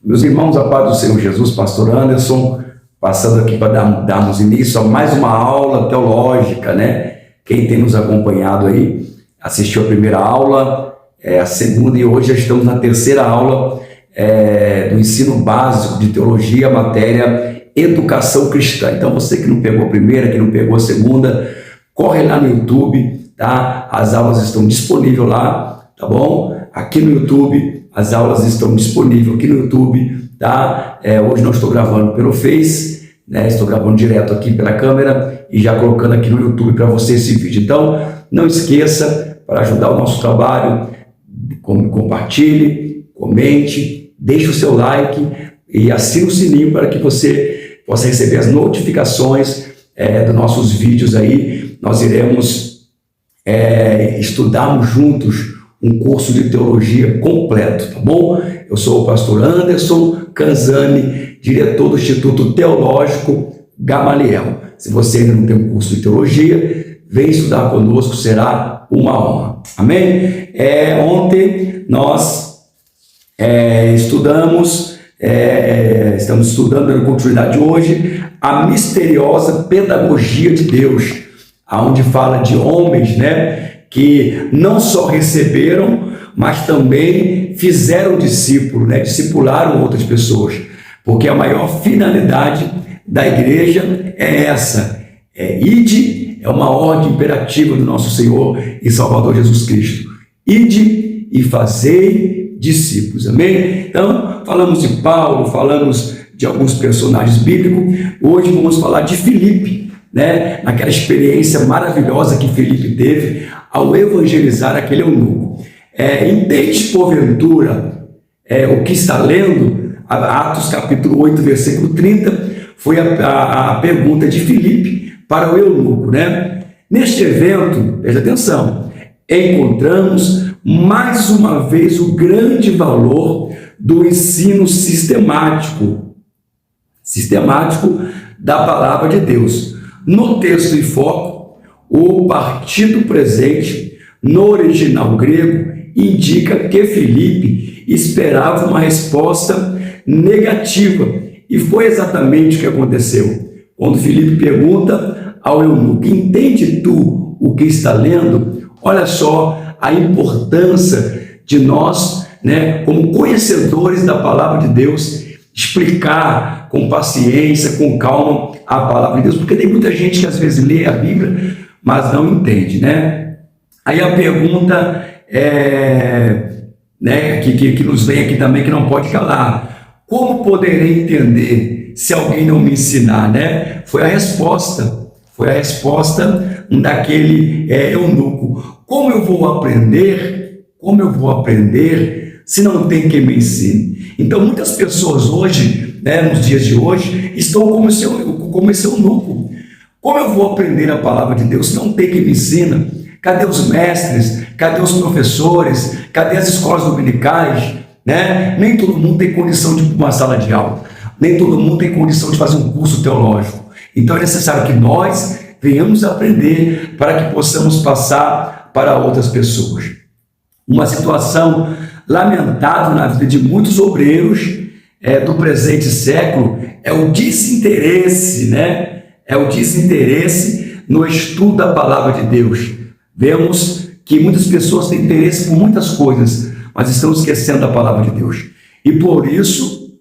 Meus irmãos, a paz do Senhor Jesus, pastor Anderson, passando aqui para darmos início a mais uma aula teológica, né? Quem tem nos acompanhado aí, assistiu a primeira aula, a segunda, e hoje já estamos na terceira aula do ensino básico de teologia, matéria educação cristã. Então você que não pegou a primeira, que não pegou a segunda, corre lá no YouTube, tá? As aulas estão disponíveis lá, tá bom? Aqui no YouTube, as aulas estão disponíveis aqui no YouTube, tá? Hoje não estou gravando pelo Face, né? Estou gravando direto aqui pela câmera e já colocando aqui no YouTube para você esse vídeo. Então, não esqueça, para ajudar o nosso trabalho, compartilhe, comente, deixe o seu like e assine o sininho para que você possa receber as notificações dos nossos vídeos aí. Nós iremos estudarmos juntos um curso de teologia completo, tá bom? Eu sou o pastor Anderson Canzani, diretor do Instituto Teológico Gamaliel. Se você ainda não tem um curso de teologia, vem estudar conosco, será uma honra. Amém? Ontem nós estamos estudando, dando continuidade hoje, a misteriosa pedagogia de Deus, onde fala de homens, né, que não só receberam, mas também fizeram discípulo, né, discipularam outras pessoas, porque a maior finalidade da igreja é essa, ide, é uma ordem imperativa do nosso Senhor e Salvador Jesus Cristo, ide e fazei discípulos, amém? Então, falamos de Paulo, falamos de alguns personagens bíblicos, hoje vamos falar de Filipe, né? Naquela experiência maravilhosa que Filipe teve ao evangelizar aquele eunuco. Entende, porventura, o que está lendo? Atos capítulo 8, versículo 30, foi a pergunta de Filipe para o eunuco, né? Neste evento, preste atenção, encontramos mais uma vez o grande valor do ensino sistemático da palavra de Deus. No texto em foco, o partido presente, no original grego, indica que Filipe esperava uma resposta negativa, e foi exatamente o que aconteceu. Quando Filipe pergunta ao eunuco, entende tu o que está lendo? Olha só a importância de nós, né, como conhecedores da palavra de Deus, explicar com paciência, com calma a palavra de Deus, porque tem muita gente que às vezes lê a Bíblia, mas não entende, né? Aí a pergunta que nos vem aqui também, que não pode calar: como poderei entender se alguém não me ensinar, né? Foi a resposta daquele eunuco. Como eu vou aprender se não tem quem me ensine? Então muitas pessoas hoje, né, nos dias de hoje, estão como esse eunuco. Como eu vou aprender a palavra de Deus se não tem quem me ensina? Cadê os mestres? Cadê os professores? Cadê as escolas dominicais? Né? Nem todo mundo tem condição de ir para uma sala de aula. Nem todo mundo tem condição de fazer um curso teológico. Então é necessário que nós venhamos aprender para que possamos passar para outras pessoas. Uma situação lamentável na vida de muitos obreiros do presente século é o desinteresse, né? É o desinteresse no estudo da palavra de Deus. Vemos que muitas pessoas têm interesse por muitas coisas, mas estão esquecendo da palavra de Deus. E por isso,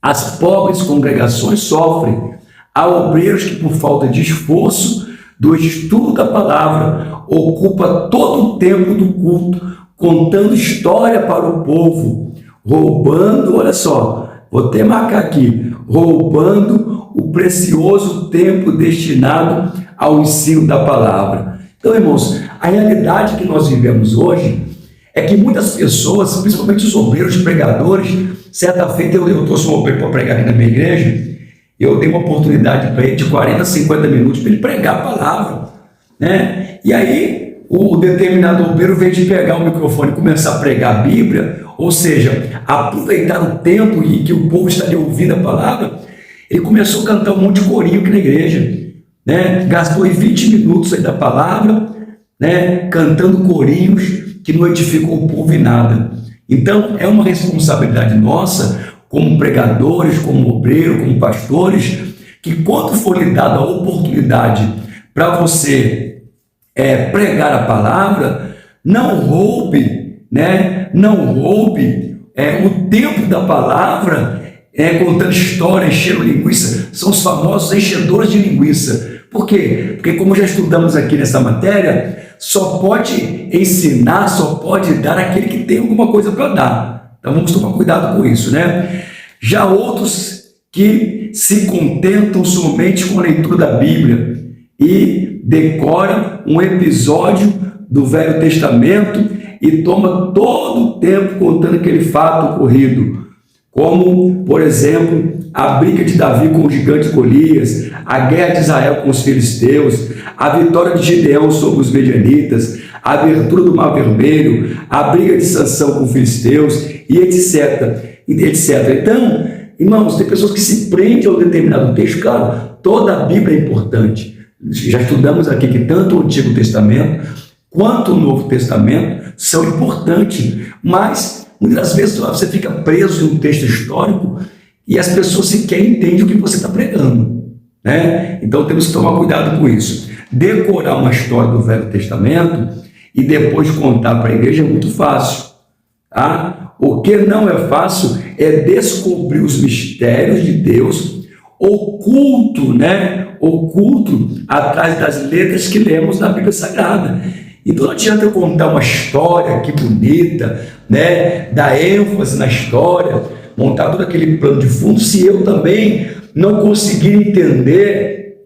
as pobres congregações sofrem. Há obreiros que, por falta de esforço do estudo da palavra, ocupa todo o tempo do culto, contando história para o povo, roubando, olha só, vou até marcar aqui, roubando o precioso tempo destinado ao ensino da palavra. Então, irmãos, a realidade que nós vivemos hoje é que muitas pessoas, principalmente os obreiros, os pregadores, certa feita eu trouxe um obreiro para pregar aqui na minha igreja, eu dei uma oportunidade para ele de 40, 50 minutos para ele pregar a palavra, né? E aí o determinado obreiro veio de pegar o microfone e começar a pregar a Bíblia, ou seja, aproveitar o tempo em que o povo estaria ouvindo a palavra. Ele começou a cantar um monte de corinho aqui na igreja, né? Gastou 20 minutos aí da palavra, né? Cantando corinhos que não edificou o povo em nada. Então é uma responsabilidade nossa, como pregadores, como obreiros, como pastores, que quando for lhe dada a oportunidade para você pregar a palavra, não roube, né? Não roube o tempo da palavra contando história, enchendo linguiça. São os famosos enchedores de linguiça. Por quê? Porque, como já estudamos aqui nessa matéria, só pode ensinar, só pode dar aquele que tem alguma coisa para dar. Então vamos tomar cuidado com isso, né? Já outros que se contentam somente com a leitura da Bíblia e decoram um episódio do Velho Testamento e toma todo o tempo contando aquele fato ocorrido, como, por exemplo, a briga de Davi com o gigante Golias, a guerra de Israel com os filisteus, a vitória de Gideão sobre os medianitas, a abertura do Mar Vermelho, a briga de Sansão com os filisteus, e etc. Então, irmãos, tem pessoas que se prendem a um determinado texto. Claro, toda a Bíblia é importante. Já estudamos aqui que tanto o Antigo Testamento quanto o Novo Testamento são importantes, mas muitas vezes você fica preso em um texto histórico e as pessoas sequer entendem o que você está pregando, né? Então temos que tomar cuidado com isso. Decorar uma história do Velho Testamento e depois contar para a igreja é muito fácil, tá? O que não é fácil é descobrir os mistérios de Deus oculto, né? Oculto atrás das letras que lemos na Bíblia Sagrada. Então não adianta eu contar uma história que bonita, né? Dar ênfase na história, montar todo aquele plano de fundo, se eu também não conseguir entender,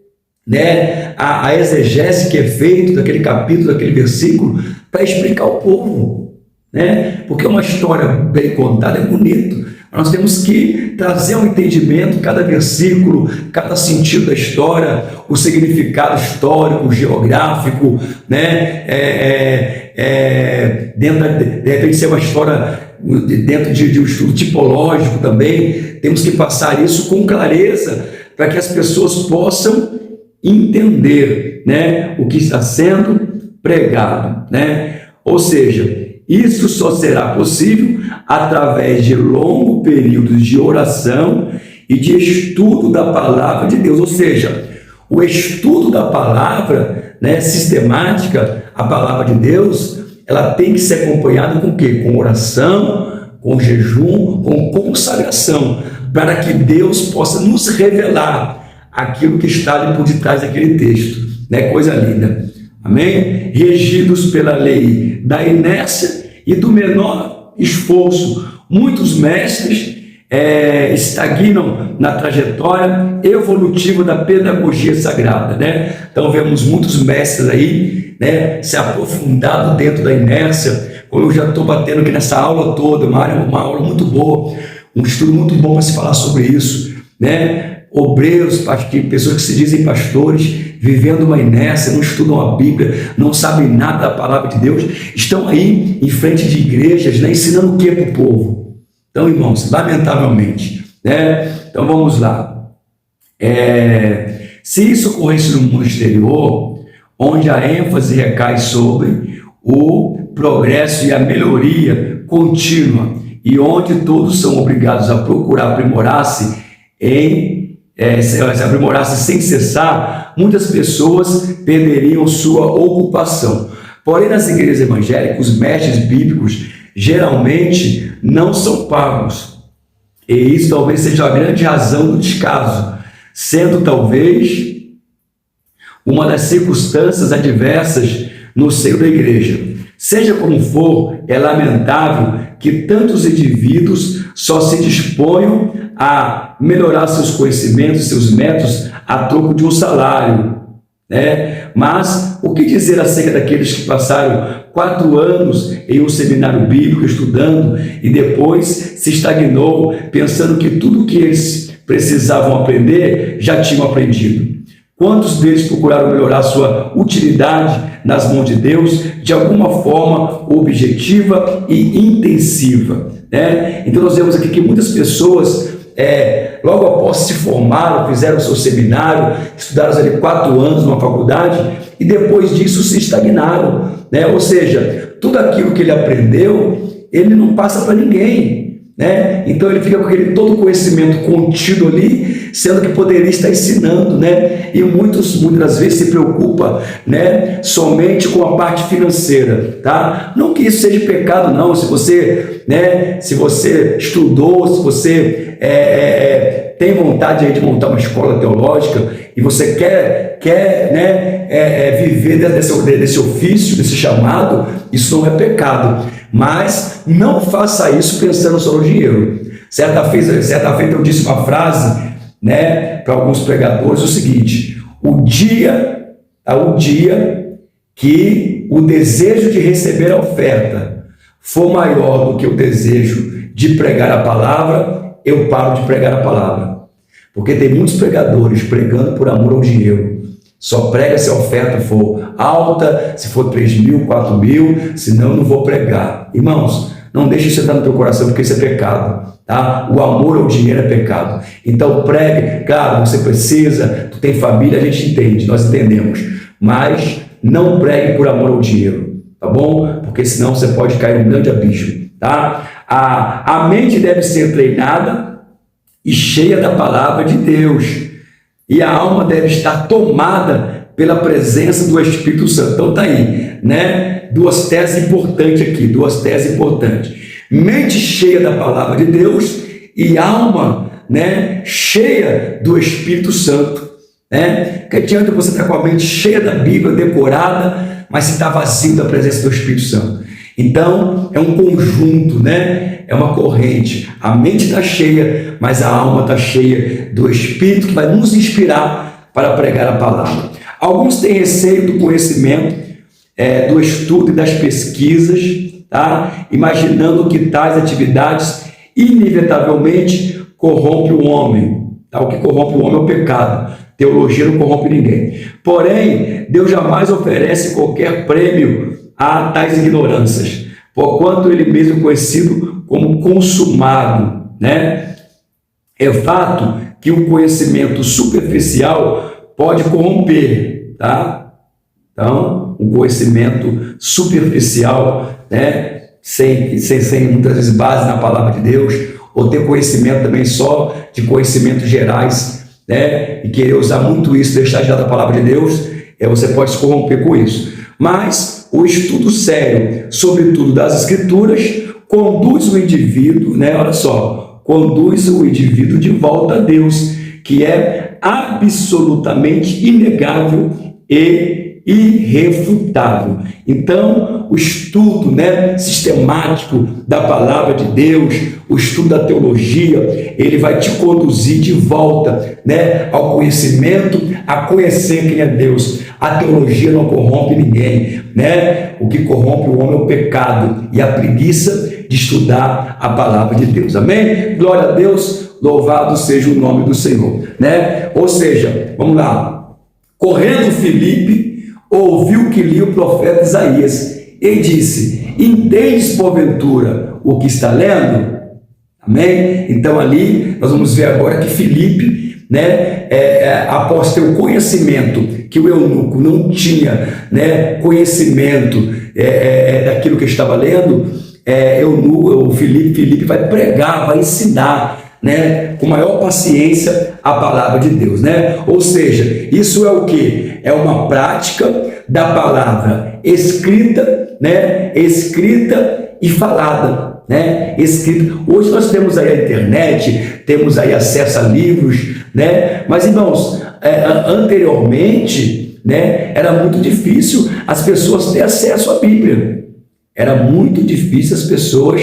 né, a exegese que é feita daquele capítulo, daquele versículo, para explicar ao povo, né? Porque uma história bem contada é bonito. Nós temos que trazer um entendimento, cada versículo, cada sentido da história, o significado histórico, geográfico, né? De repente ser uma história dentro de um estudo tipológico também. Temos que passar isso com clareza para que as pessoas possam entender, né, o que está sendo pregado, né? Ou seja, isso só será possível através de longos períodos de oração e de estudo da palavra de Deus. Ou seja, o estudo da palavra, né, sistemática, a palavra de Deus, ela tem que ser acompanhada com o quê? Com oração, com jejum, com consagração, para que Deus possa nos revelar aquilo que está ali por detrás daquele texto, né? Coisa linda. Amém? Regidos pela lei da inércia e do menor esforço. Muitos mestres estagnam na trajetória evolutiva da pedagogia sagrada, né? Então vemos muitos mestres aí, né, se aprofundado dentro da inércia, como eu já estou batendo aqui nessa aula toda, uma aula muito boa, um estudo muito bom para se falar sobre isso, né? Obreiros, pessoas que se dizem pastores, vivendo uma inércia, não estudam a Bíblia, não sabem nada da palavra de Deus, estão aí em frente de igrejas, né, ensinando o que para o povo. Então, irmãos, lamentavelmente, né? Então vamos lá. Se isso ocorresse no mundo exterior, onde a ênfase recai sobre o progresso e a melhoria contínua, e onde todos são obrigados a procurar aprimorar-se se aprimorasse sem cessar, muitas pessoas perderiam sua ocupação. Porém, nas igrejas evangélicas, os mestres bíblicos geralmente não são pagos. E isso talvez seja a grande razão do descaso, sendo talvez uma das circunstâncias adversas no seio da igreja. Seja como for, é lamentável que tantos indivíduos só se disponham a melhorar seus conhecimentos, seus métodos, a troco de um salário, né? Mas o que dizer acerca daqueles que passaram 4 anos em um seminário bíblico estudando e depois se estagnou, pensando que tudo que eles precisavam aprender já tinham aprendido? Quantos deles procuraram melhorar sua utilidade nas mãos de Deus de alguma forma objetiva e intensiva, né? Então nós vemos aqui que muitas pessoas logo após se formaram, fizeram o seu seminário, estudaram ali 4 anos numa faculdade e depois disso se estagnaram, né? Ou seja, tudo aquilo que ele aprendeu, ele não passa para ninguém. né? Então ele fica com aquele todo conhecimento contido ali, sendo que poderia estar ensinando, né? E muitas vezes se preocupa, né, somente com a parte financeira, tá? Não que isso seja pecado, não. Se você, né, se você estudou, se você tem vontade aí de montar uma escola teológica e você quer né, viver desse ofício, desse chamado, isso não é pecado. Mas não faça isso pensando só no dinheiro. Certa feita eu disse uma frase, né, para alguns pregadores, o seguinte: o dia que o desejo de receber a oferta for maior do que o desejo de pregar a palavra, eu paro de pregar a palavra. Porque tem muitos pregadores pregando por amor ao dinheiro. Só prega se a oferta for alta, se for 3 mil, 4 mil, senão eu não vou pregar. Irmãos, não deixe isso entrar no teu coração, porque isso é pecado, tá? O amor ao dinheiro é pecado. Então pregue, claro, você precisa, tu tem família, a gente entende, nós entendemos, mas não pregue por amor ao dinheiro, tá bom? Porque senão você pode cair num grande abismo, tá? A mente deve ser treinada e cheia da palavra de Deus. E a alma deve estar tomada pela presença do Espírito Santo. Então está aí, né? Duas teses importantes aqui, Mente cheia da palavra de Deus e alma, né, cheia do Espírito Santo, né? Que adianta você estar com a mente cheia da Bíblia, decorada, mas se está vazio da presença do Espírito Santo. Então, é um conjunto, né? É uma corrente. A mente está cheia, mas a alma está cheia do Espírito, que vai nos inspirar para pregar a palavra. Alguns têm receio do conhecimento, do estudo e das pesquisas, tá? Imaginando que tais atividades inevitavelmente corrompem o homem. Tá? O que corrompe o homem é o pecado. Teologia não corrompe ninguém. Porém, Deus jamais oferece qualquer prêmio a tais ignorâncias, porquanto ele mesmo é conhecido como consumado, né? É fato que o conhecimento superficial pode corromper, tá? Então, um conhecimento superficial, né, sem muitas vezes base na palavra de Deus, ou ter conhecimento também só de conhecimentos gerais, né, e querer usar muito isso, deixar de lado a palavra de Deus, você pode se corromper com isso. Mas o estudo sério, sobretudo das Escrituras, conduz o indivíduo, né, olha só, conduz o indivíduo de volta a Deus, que é absolutamente inegável e irrefutável. Então, o estudo, né, sistemático da palavra de Deus, o estudo da teologia, ele vai te conduzir de volta, né, ao conhecimento, a conhecer quem é Deus. A teologia não corrompe ninguém, né? O que corrompe o homem é o pecado e a preguiça de estudar a palavra de Deus. Amém? Glória a Deus, louvado seja o nome do Senhor, né? Ou seja, vamos lá. Correndo Filipe, ouviu que lia o profeta Isaías e disse: entendes porventura o que está lendo? Amém? Então ali nós vamos ver agora que Filipe, né, após ter o conhecimento que o eunuco não tinha, né, conhecimento daquilo que estava lendo, o Filipe vai pregar, vai ensinar, né, com maior paciência a palavra de Deus, né? Ou seja, isso é o que? É uma prática da palavra escrita, né? Escrita e falada, né? Escrita. Hoje nós temos aí a internet, temos aí acesso a livros, né? Mas, irmãos, anteriormente, né, era muito difícil as pessoas terem acesso à Bíblia. Era muito difícil as pessoas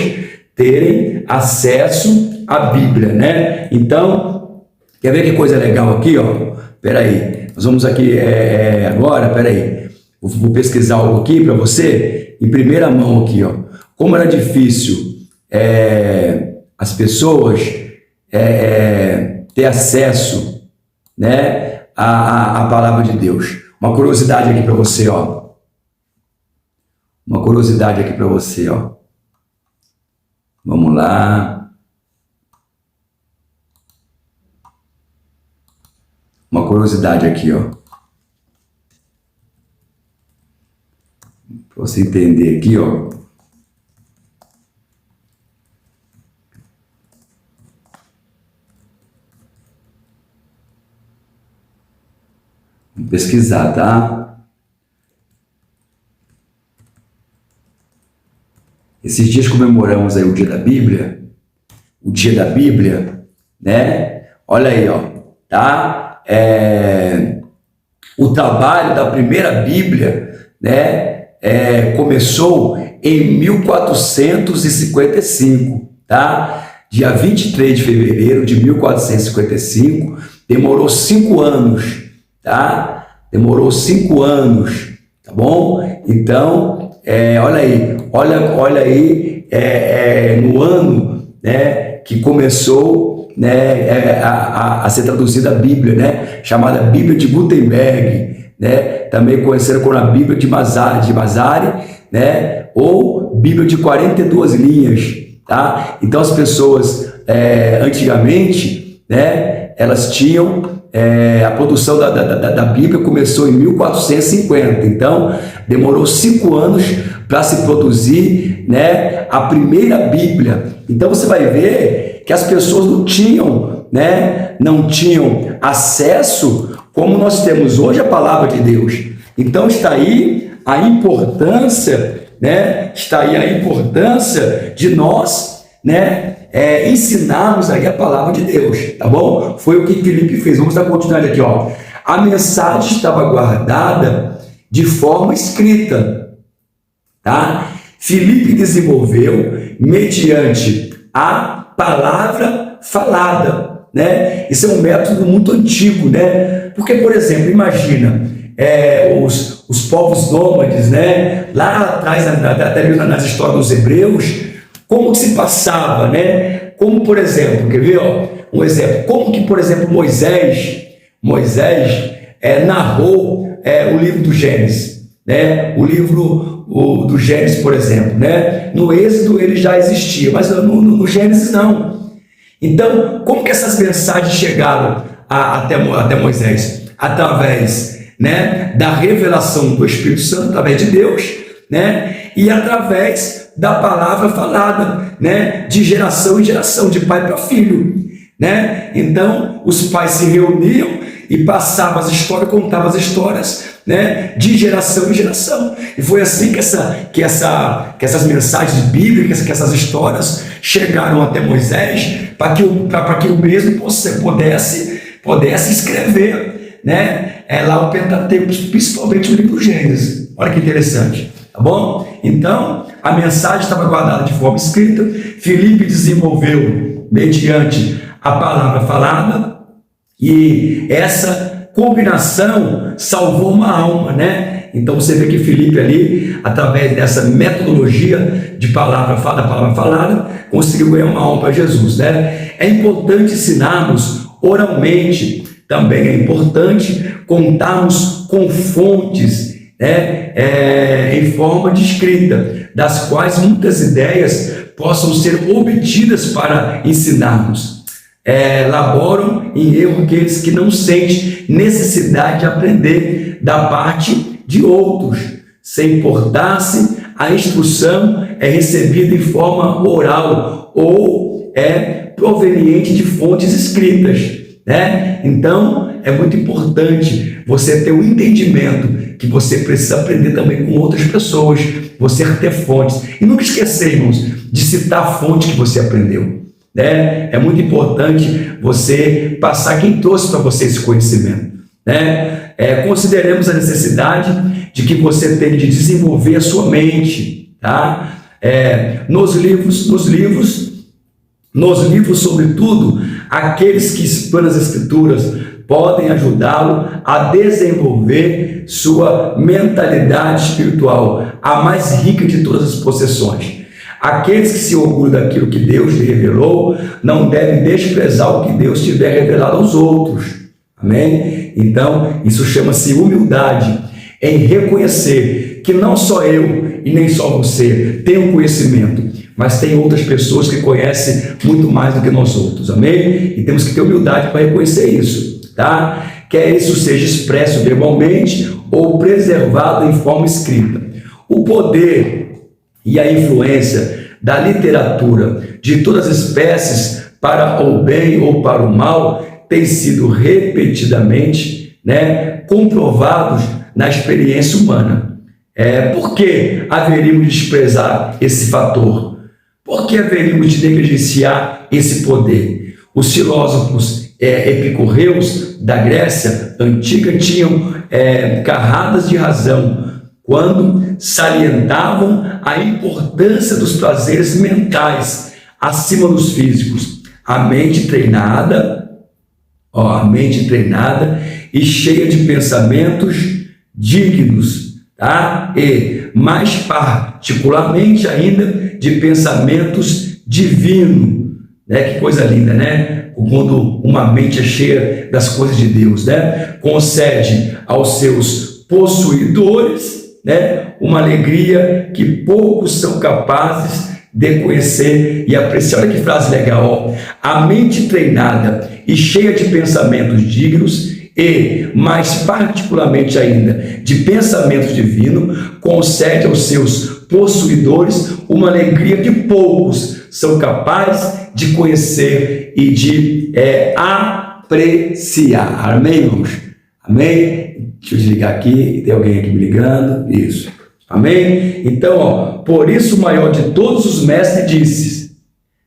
terem acesso à Bíblia, né? Então, quer ver que coisa legal aqui, ó? Peraí, nós vamos aqui agora, peraí, vou pesquisar algo aqui para você, em primeira mão aqui, ó. Como era difícil as pessoas ter acesso, né, à palavra de Deus. Uma curiosidade aqui para você, ó. Uma curiosidade aqui para você, ó. Vamos lá. Uma curiosidade aqui, ó. Para você entender aqui, ó. Vou pesquisar, tá? Esses dias comemoramos aí o Dia da Bíblia, né? Olha aí, ó, tá? O trabalho da primeira Bíblia, né? Começou em 1455, tá? Dia 23 de fevereiro de 1455, demorou 5 anos, tá? Demorou 5 anos, tá bom? Então, olha aí, no ano, né, que começou, né, a ser traduzida a Bíblia, né, chamada Bíblia de Gutenberg, né, também conhecida como a Bíblia de Vasari, né, ou Bíblia de 42 linhas, tá? Então as pessoas antigamente, né, elas tinham a produção da Bíblia começou em 1450, então demorou 5 anos para se produzir, né, a primeira Bíblia. Então você vai ver que as pessoas não tinham, né, não tinham acesso como nós temos hoje a palavra de Deus. Então está aí a importância, né, está aí a importância de nós, né, ensinarmos aí a palavra de Deus, tá bom? Foi o que Filipe fez. Vamos dar continuidade aqui, ó. A mensagem estava guardada de forma escrita, tá? Filipe desenvolveu mediante a palavra falada, né? Isso é um método muito antigo, né? Porque, por exemplo, imagina os povos nômades, né? Lá atrás, até mesmo nas histórias dos hebreus, como que se passava, né? Como, por exemplo, quer ver, ó, um exemplo, como que, por exemplo, Moisés narrou o livro do Gênesis, né? O livro do Gênesis, por exemplo, né? No Êxodo ele já existia, mas no Gênesis não. Então, como que essas mensagens chegaram até Moisés? Através, né, da revelação do Espírito Santo, através de Deus, né? E através da palavra falada, né, de geração em geração, de pai para filho, né? Então os pais se reuniam e passavam as histórias, contavam as histórias, né, de geração em geração. E foi assim que essas mensagens bíblicas, que essas histórias chegaram até Moisés, para que o mesmo pudesse escrever, né, lá o Pentateuco, principalmente o livro do Gênesis. Olha que interessante. Tá bom? Então, a mensagem estava guardada de forma escrita. Filipe desenvolveu mediante a palavra falada, e essa combinação salvou uma alma, né? Então você vê que Filipe ali, através dessa metodologia de palavra falada, conseguiu ganhar uma alma para Jesus, né? É importante ensinarmos oralmente, também é importante contarmos com fontes, né, em forma de escrita, das quais muitas ideias possam ser obtidas para ensinarmos. Laboram em erro aqueles que não sentem necessidade de aprender da parte de outros, sem importar-se a instrução é recebida em forma oral ou é proveniente de fontes escritas, né? Então é muito importante você ter um entendimento que você precisa aprender também com outras pessoas, você ter fontes. E nunca esquecer, irmãos, de citar a fonte que você aprendeu, né? É muito importante você passar quem trouxe para você esse conhecimento, né? Consideremos a necessidade de que você tem de desenvolver a sua mente, tá? Nos livros, sobretudo, aqueles que expõem as Escrituras podem ajudá-lo a desenvolver sua mentalidade espiritual, a mais rica de todas as possessões. Aqueles que se orgulham daquilo que Deus lhe revelou não devem desprezar o que Deus tiver revelado aos outros. Amém? Então, isso chama-se humildade, em reconhecer que não só eu e nem só você tem um conhecimento, mas tem outras pessoas que conhecem muito mais do que nós outros. Amém? E temos que ter humildade para reconhecer isso, tá? Quer isso seja expresso verbalmente ou preservado em forma escrita. O poder e a influência da literatura de todas as espécies para o bem ou para o mal tem sido repetidamente né, comprovados na experiência humana. Por que haveríamos de desprezar esse fator? Por que haveríamos de negligenciar esse poder? Os filósofos epicurreus da Grécia antiga tinham carradas de razão quando salientavam a importância dos prazeres mentais acima dos físicos. A mente treinada e cheia de pensamentos dignos, tá? E mais particularmente ainda de pensamentos divinos, né? Que coisa linda, né? Quando uma mente é cheia das coisas de Deus, né? Concede aos seus possuidores, né, uma alegria que poucos são capazes de conhecer e apreciar. Olha que frase legal, ó. A mente treinada e cheia de pensamentos dignos e, mais particularmente ainda, de pensamento divino, concede aos seus possuidores uma alegria que poucos são capazes de conhecer e de apreciar. Amém, irmãos? Amém? Deixa eu desligar aqui, tem alguém aqui me ligando. Isso. Amém? Então, ó, por isso o maior de todos os mestres disse,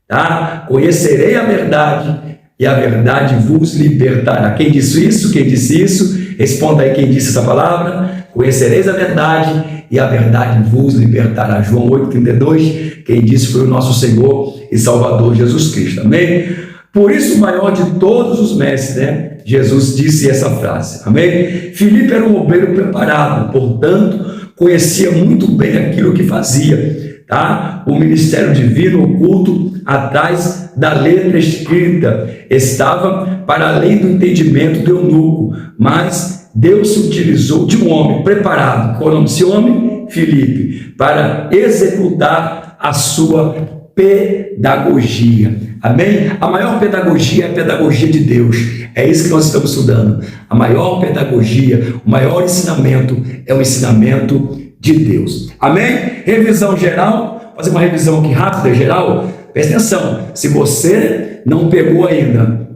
tá? Conhecerei a verdade e a verdade vos libertará. Quem disse isso? Quem disse isso? Responda aí quem disse essa palavra. Conhecereis a verdade e a verdade vos libertará. João 8,32. Quem disse foi o nosso Senhor e Salvador Jesus Cristo. Amém? Por isso o maior de todos os mestres, né? Jesus disse essa frase. Amém? Filipe era um obreiro preparado, portanto, conhecia muito bem aquilo que fazia, tá? O ministério divino oculto atrás da letra escrita estava para além do entendimento do eunuco, mas Deus se utilizou de um homem preparado. Qual é o nome desse homem? Filipe, para executar a sua pedagogia. Amém? A maior pedagogia é a pedagogia de Deus. É isso que nós estamos estudando. A maior pedagogia, o maior ensinamento é o ensinamento de Deus. Amém? Revisão geral. Fazer uma revisão aqui rápida, geral. Presta atenção. Se você não pegou ainda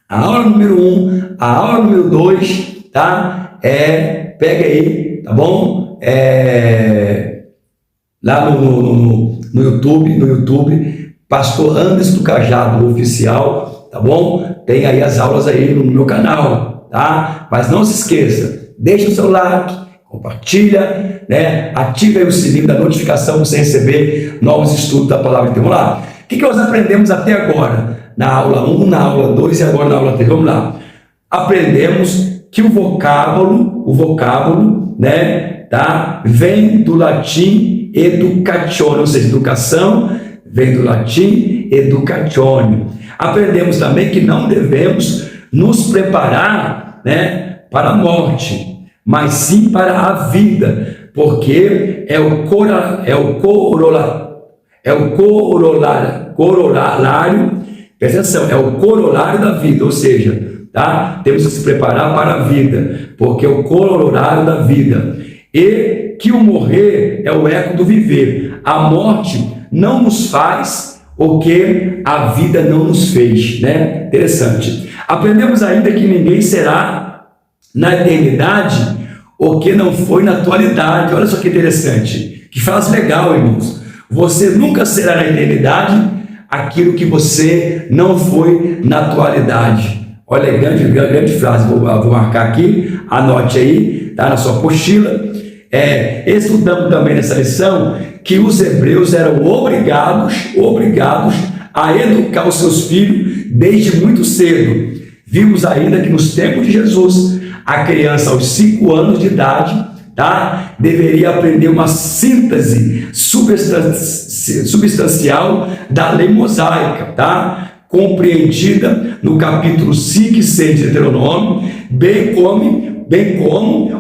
a aula número 1, a aula número 2, tá? Pega aí, tá bom? Lá no YouTube, Pastor Anderson do Cajado Oficial, tá bom? Tem aí as aulas aí no meu canal, tá? Mas não se esqueça, deixa o seu like, compartilha, né? Ativa aí o sininho da notificação para você receber novos estudos da Palavra de Deus. Vamos lá. O que nós aprendemos até agora? Na aula 1, na aula 2 e agora na aula 3. Vamos lá. Aprendemos que o vocábulo, né? Tá? Vem do latim educatione, ou seja, educação, vem do latim educatione. Aprendemos também que não devemos nos preparar, né, para a morte, mas sim para a vida, porque é o corolário, presta atenção, é o corolário da vida, ou seja, tá? Temos que se preparar para a vida, porque é o corolário da vida, e que o morrer é o eco do viver. A morte não nos faz o que a vida não nos fez, né? Interessante. Aprendemos ainda que ninguém será na eternidade o que não foi na atualidade. Olha só que interessante. Que frase legal, irmãos. Você nunca será na eternidade aquilo que você não foi na atualidade. Olha, grande frase. Vou marcar aqui. Anote aí, tá? Na sua apostila. Estudamos também nessa lição que os hebreus eram obrigados a educar os seus filhos desde muito cedo. Vimos ainda que nos tempos de Jesus, a criança aos 5 anos de idade, tá, deveria aprender uma síntese substancial da lei mosaica, tá, compreendida no capítulo 5 e 6 de Deuteronômio, bem como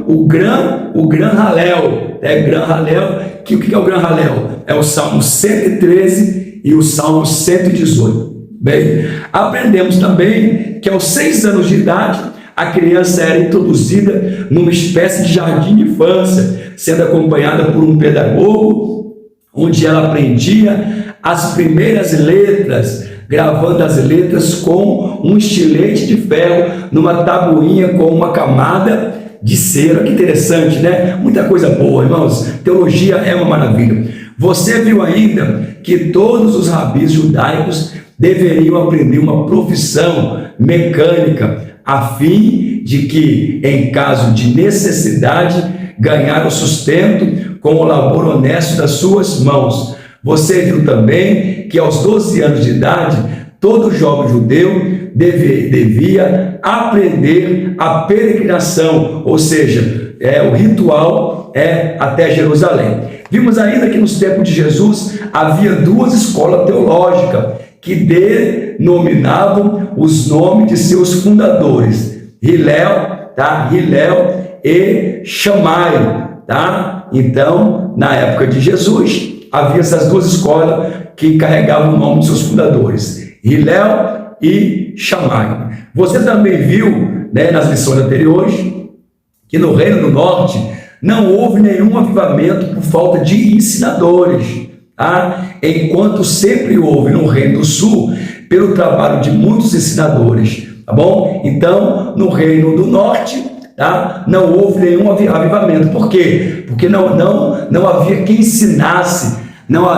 o Gran Halel. Gran Halel, o que é o Gran Halel? É o Salmo 113 e o Salmo 118. Bem, aprendemos também que aos 6 anos de idade, a criança era introduzida numa espécie de jardim de infância, sendo acompanhada por um pedagogo, onde ela aprendia as primeiras letras, gravando as letras com um estilete de ferro numa tabuinha com uma camada de cera. Que interessante, né? Muita coisa boa, irmãos. Teologia é uma maravilha. Você viu ainda que todos os rabis judaicos deveriam aprender uma profissão mecânica, a fim de que, em caso de necessidade, ganhar o sustento com o labor honesto das suas mãos. Você viu também que aos 12 anos de idade, todo jovem judeu devia aprender a peregrinação, ou seja, o ritual até Jerusalém. Vimos ainda que nos tempos de Jesus havia duas escolas teológicas que denominavam os nomes de seus fundadores, Hillel, tá? Hillel e Shammai, tá? Então, na época de Jesus, havia essas duas escolas que carregavam o nome de seus fundadores, Hillel e Shammai. Você também viu, né, nas lições anteriores, que no Reino do Norte não houve nenhum avivamento por falta de ensinadores, tá? Enquanto sempre houve no Reino do Sul, pelo trabalho de muitos ensinadores, tá bom? Então, no Reino do Norte, tá? Não houve nenhum avivamento. Por quê? Porque não havia quem ensinasse, não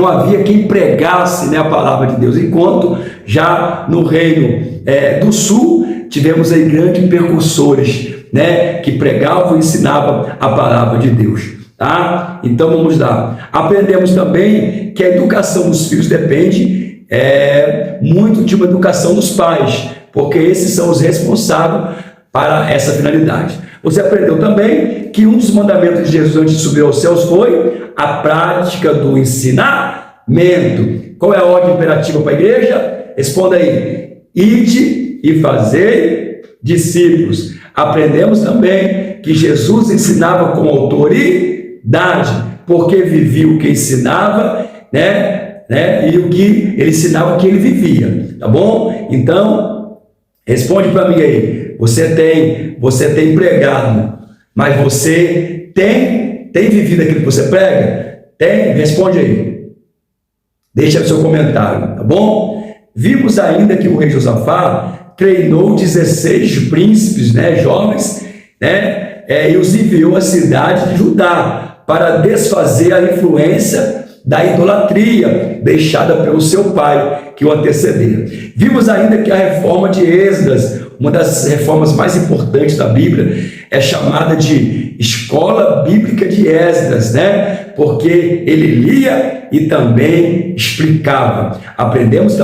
havia quem pregasse, né, a palavra de Deus. Enquanto já no Reino do Sul, tivemos aí grandes percursores, né, que pregavam e ensinavam a palavra de Deus. Tá? Então vamos lá. Aprendemos também que a educação dos filhos depende muito de uma educação dos pais, porque esses são os responsáveis para essa finalidade. Você aprendeu também que um dos mandamentos de Jesus antes de subir aos céus foi a prática do ensinamento. Qual é a ordem imperativa para a igreja? Responda aí: ide e fazei discípulos. Aprendemos também que Jesus ensinava com autoridade, porque vivia o que ensinava, e o que ele ensinava, o que ele vivia, tá bom? Então, responde para mim aí. Você tem pregado, mas você tem vivido aquilo que você prega? Tem? Responde aí. Deixa o seu comentário, tá bom? Vimos ainda que o rei Josafá treinou 16 príncipes, jovens, e os enviou à cidade de Judá para desfazer a influência da idolatria deixada pelo seu pai, que o antecedia. Vimos ainda que a reforma de Esdras, uma das reformas mais importantes da Bíblia, é chamada de Escola Bíblica de Esdras, porque ele lia e também explicava. Aprendemos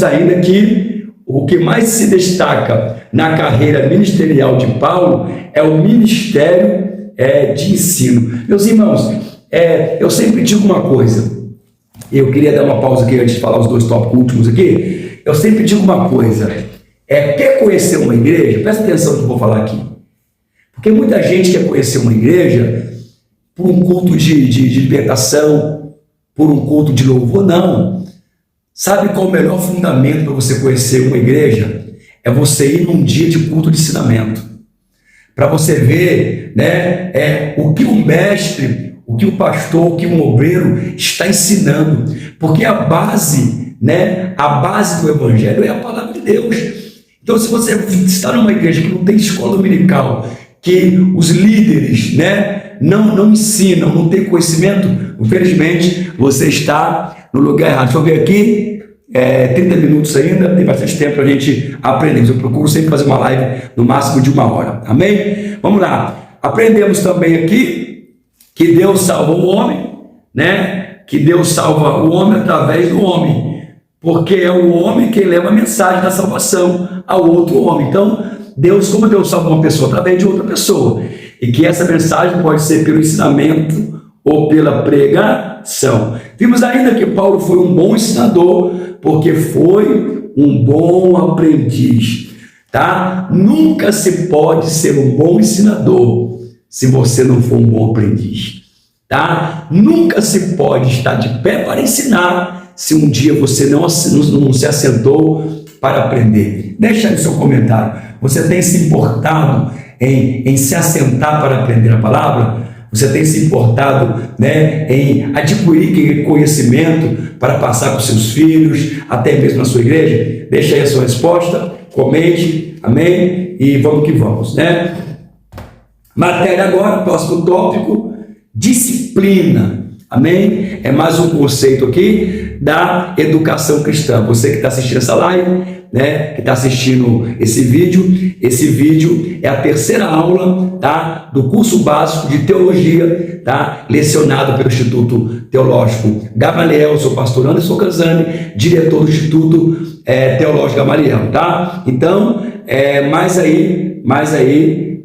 ainda que o que mais se destaca na carreira ministerial de Paulo é o ministério de ensino. Meus irmãos, eu sempre digo uma coisa, eu queria dar uma pausa aqui antes de falar os dois tópicos últimos aqui. Eu sempre digo uma coisa, quer conhecer uma igreja? Presta atenção no que eu vou falar aqui, porque muita gente quer conhecer uma igreja por um culto de libertação, por um culto de louvor. Não. Sabe qual é o melhor fundamento para você conhecer uma igreja? É você ir num dia de culto de ensinamento, para você ver, o que o mestre, o que o pastor, o que um obreiro está ensinando, porque a base do evangelho é a palavra de Deus. Então, se você está numa igreja que não tem escola dominical, que os líderes, não ensinam, não tem conhecimento, infelizmente, você está no lugar errado. Deixa eu ver aqui, 30 minutos ainda, tem bastante tempo para a gente aprender. Eu procuro sempre fazer uma live no máximo de 1 hora. Amém? Vamos lá. Aprendemos também aqui que Deus salva o homem, que Deus salva o homem através do homem, porque é o homem quem leva a mensagem da salvação ao outro homem. Então, como Deus salva uma pessoa através de outra pessoa, e que essa mensagem pode ser pelo ensinamento ou pela pregação. Vimos ainda que Paulo foi um bom ensinador, porque foi um bom aprendiz, tá? Nunca se pode ser um bom ensinador se você não for um bom aprendiz, tá? Nunca se pode estar de pé para ensinar se um dia você não se assentou para aprender. Deixa aí seu comentário. Você tem se importado em se assentar para aprender a palavra? Você tem se importado, né, em adquirir conhecimento para passar para os seus filhos, até mesmo na sua igreja? Deixa aí a sua resposta, comente, amém? E vamos que vamos, né? Matéria agora, próximo tópico, disciplina. Amém? É mais um conceito aqui da educação cristã. Você que está assistindo essa live, né, que está assistindo esse vídeo é a terceira aula, tá, do curso básico de teologia, tá, lecionado pelo Instituto Teológico Gamaliel. Eu sou o pastor Anderson Casani, diretor do Instituto Teológico Gamaliel, tá? Então, mais aí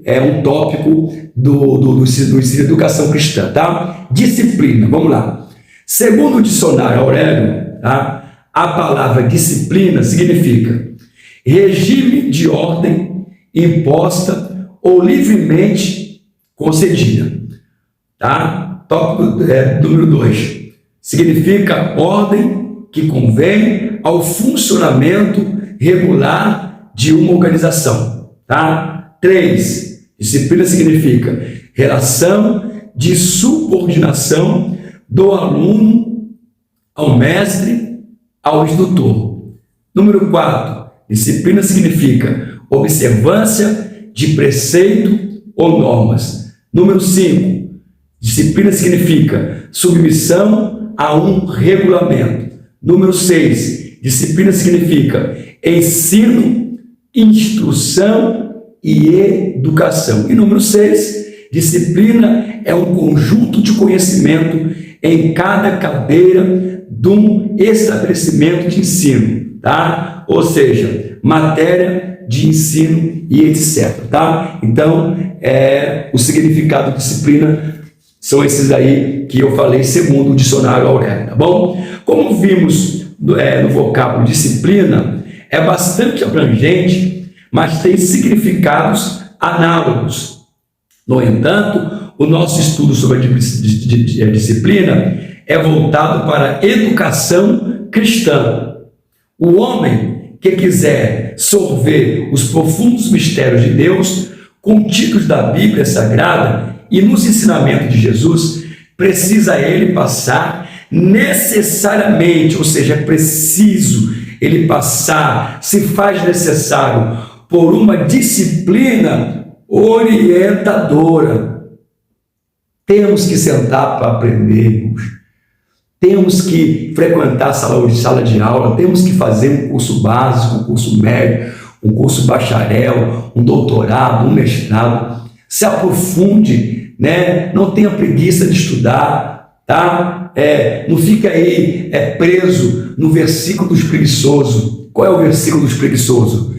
é um tópico do ensino de educação cristã, tá? Disciplina, vamos lá. Segundo o dicionário Aurélio, tá? A palavra disciplina significa regime de ordem imposta ou livremente concedida, tá? Tópico número 2. Significa ordem que convém ao funcionamento regular de uma organização, tá? 3. Disciplina significa relação de subordinação do aluno ao mestre, ao instrutor. Número 4. Disciplina significa observância de preceito ou normas. Número 5. Disciplina significa submissão a um regulamento. Número 6. Disciplina significa ensino, instrução e educação. E número 6. Disciplina é um conjunto de conhecimento em cada cadeira de um estabelecimento de ensino, tá? Ou seja, matéria de ensino e etc, tá? Então, o significado de disciplina são esses aí que eu falei segundo o dicionário Aurélio, tá bom? Como vimos no vocábulo disciplina, é bastante abrangente, mas tem significados análogos. No entanto, o nosso estudo sobre a disciplina é voltado para a educação cristã. O homem que quiser sorver os profundos mistérios de Deus, contidos da Bíblia Sagrada e nos ensinamentos de Jesus, precisa ele passar necessariamente, ou seja, é preciso ele passar, se faz necessário, por uma disciplina orientadora. Temos que sentar para aprendermos. Temos que frequentar a sala de aula, temos que fazer um curso básico, um curso médio, um curso bacharel, um doutorado, um mestrado. Se aprofunde, né? Não tenha preguiça de estudar, tá? Não fica aí preso no versículo dos preguiçosos. Qual é o versículo dos preguiçosos?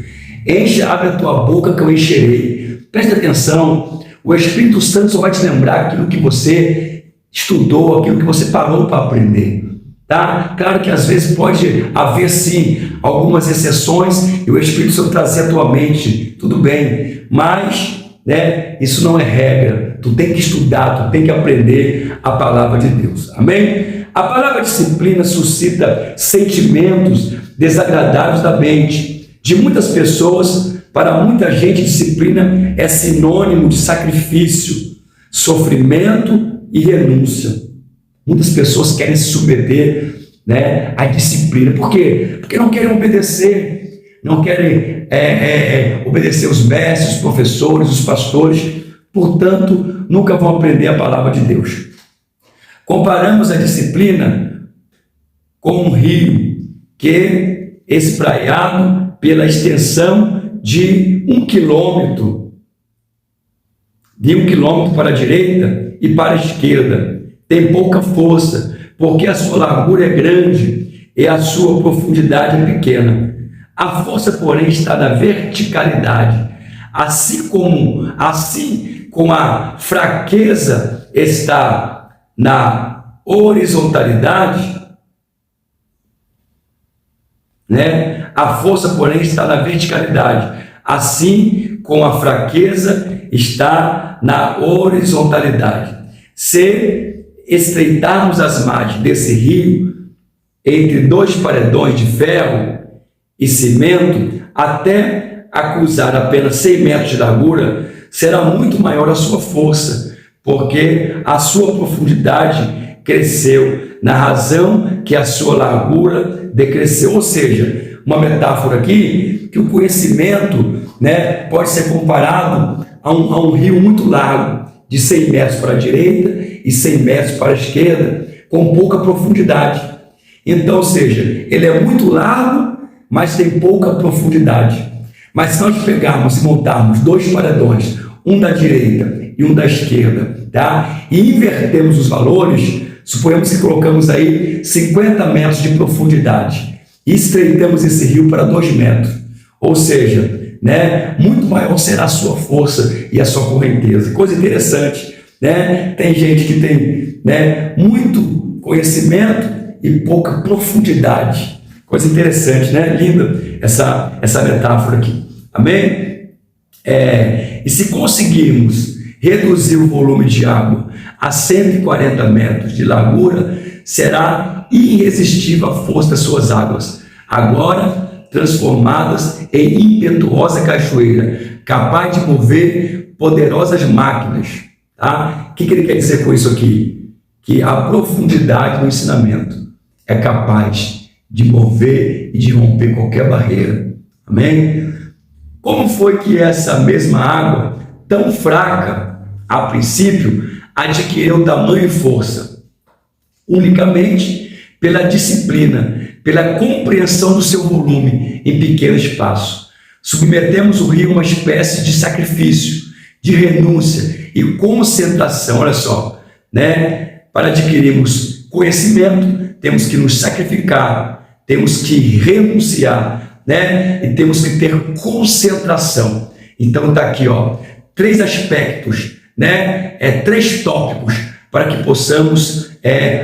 Abre a tua boca que eu encherei. Preste atenção, o Espírito Santo só vai te lembrar aquilo que você estudou, aquilo que você parou para aprender, tá? Claro que às vezes pode haver sim algumas exceções e o Espírito Santo trazer à tua mente, tudo bem, mas, né, isso não é regra. Tu tem que estudar, tu tem que aprender a palavra de Deus, amém? A palavra disciplina suscita sentimentos desagradáveis da mente de muitas pessoas. Para muita gente, disciplina é sinônimo de sacrifício, sofrimento e renúncia. Muitas pessoas querem se submeter, né, à disciplina. Por quê? Porque não querem obedecer, não querem obedecer os mestres, os professores, os pastores, portanto, nunca vão aprender a palavra de Deus. Comparamos a disciplina com um rio que é espraiado pela extensão de 1 quilômetro, para a direita e para a esquerda. Tem pouca força, porque a sua largura é grande e a sua profundidade é pequena. A força, porém, está na verticalidade, assim como a fraqueza está na horizontalidade, né? A força, porém, está na verticalidade, assim como a fraqueza está na horizontalidade. Se estreitarmos as margens desse rio entre 2 paredões de ferro e cimento, até acusar apenas 100 metros de largura, será muito maior a sua força, porque a sua profundidade cresceu, na razão que a sua largura decresceu. Ou seja, uma metáfora aqui, que o conhecimento, né, pode ser comparado a um rio muito largo, de 100 metros para a direita e 100 metros para a esquerda, com pouca profundidade. Então, ou seja, ele é muito largo, mas tem pouca profundidade. Mas se nós pegarmos e montarmos dois paredões, um da direita e um da esquerda, tá? E invertemos os valores, suponhamos que colocamos aí 50 metros de profundidade e estreitamos esse rio para 2 metros. Ou seja, né, muito maior será a sua força e a sua correnteza. Coisa interessante, né? Tem gente que tem, né, muito conhecimento e pouca profundidade. Coisa interessante, né? Linda essa metáfora aqui. Amém? E se conseguirmos reduzir o volume de água a 140 metros de largura, será irresistível a força das suas águas, agora transformadas em impetuosa cachoeira, capaz de mover poderosas máquinas. Tá? O que ele quer dizer com isso aqui? Que a profundidade do ensinamento é capaz de mover e de romper qualquer barreira. Amém? Como foi que essa mesma água, tão fraca a princípio, adquiriu tamanho e força? Unicamente pela disciplina, pela compreensão do seu volume em pequeno espaço. Submetemos o rio a uma espécie de sacrifício, de renúncia e concentração. Olha só, né? Para adquirirmos conhecimento, temos que nos sacrificar, temos que renunciar, né? E temos que ter concentração. Então está aqui, ó, 3 aspectos, né? 3 tópicos para que possamos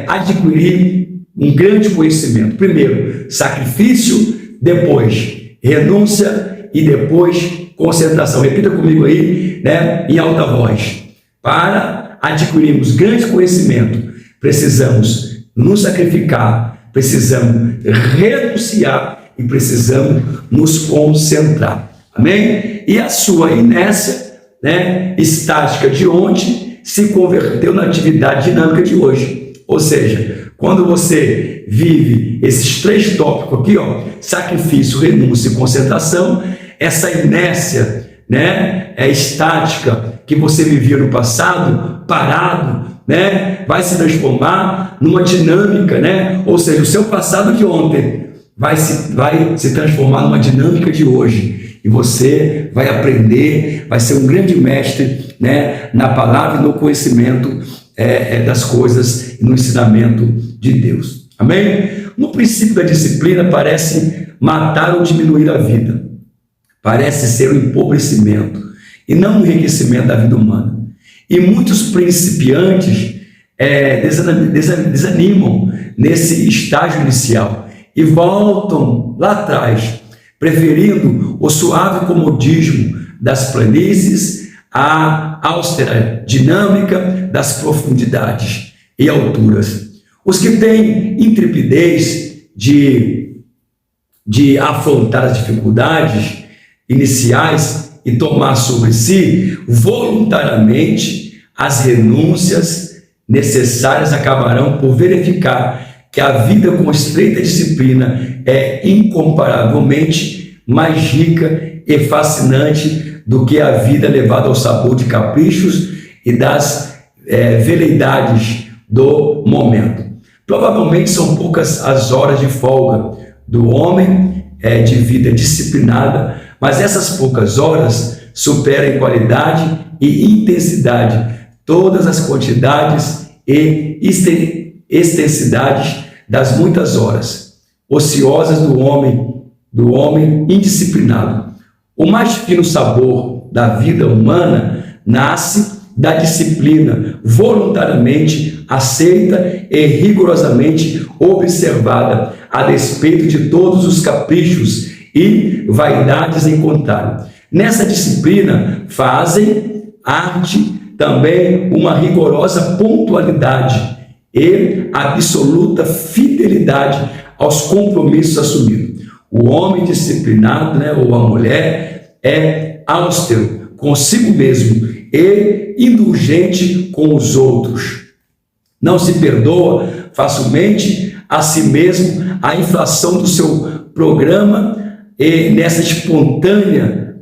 adquirir um grande conhecimento. Primeiro, sacrifício, depois renúncia e depois concentração. Repita comigo aí, né, em alta voz. Para adquirirmos grande conhecimento, precisamos nos sacrificar, precisamos renunciar e precisamos nos concentrar. Amém? E a sua inércia, né, estática de ontem se converteu na atividade dinâmica de hoje. Ou seja, quando você vive esses 3 tópicos aqui, ó, sacrifício, renúncia e concentração, essa inércia, né, estática que você vivia no passado, parado, né, vai se transformar numa dinâmica, né? Ou seja, o seu passado de ontem vai se transformar numa dinâmica de hoje. E você vai aprender, vai ser um grande mestre, né, na palavra e no conhecimento das coisas e no ensinamento de Deus. Amém? No princípio da disciplina parece matar ou diminuir a vida. Parece ser um empobrecimento e não um enriquecimento da vida humana. E muitos principiantes desanimam nesse estágio inicial e voltam lá atrás, preferindo o suave comodismo das planícies à austera dinâmica das profundidades e alturas. Os que têm intrepidez de afrontar as dificuldades iniciais e tomar sobre si voluntariamente as renúncias necessárias, acabarão por verificar que a vida com estreita disciplina é incomparavelmente mais rica e fascinante do que a vida levada ao sabor de caprichos e das veleidades do momento. Provavelmente são poucas as horas de folga do homem de vida disciplinada, mas essas poucas horas superam em qualidade e intensidade todas as quantidades e extensidades das muitas horas ociosas do homem indisciplinado. O mais fino sabor da vida humana nasce da disciplina voluntariamente aceita e rigorosamente observada, a despeito de todos os caprichos e vaidades em contrário. Nessa disciplina fazem arte também uma rigorosa pontualidade e absoluta fidelidade aos compromissos assumidos. O homem disciplinado, né, ou a mulher, é austero consigo mesmo e indulgente com os outros. Não se perdoa facilmente a si mesmo a inflação do seu programa e nessa espontânea,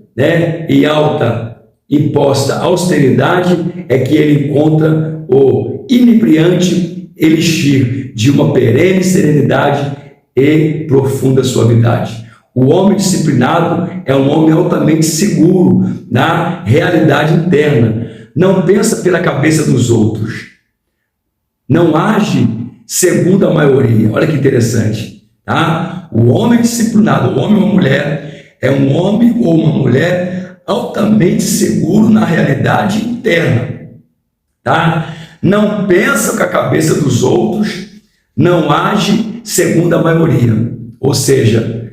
e alta imposta austeridade é que ele encontra o inebriante elixir de uma perene serenidade e profunda suavidade. O homem disciplinado é um homem altamente seguro na realidade interna. Não pensa pela cabeça dos outros. Não age segundo a maioria. Olha que interessante. Tá? O homem disciplinado, o homem ou a mulher, é um homem ou uma mulher altamente seguro na realidade interna. Tá? Não pensa com a cabeça dos outros, não age segundo a maioria. Ou seja,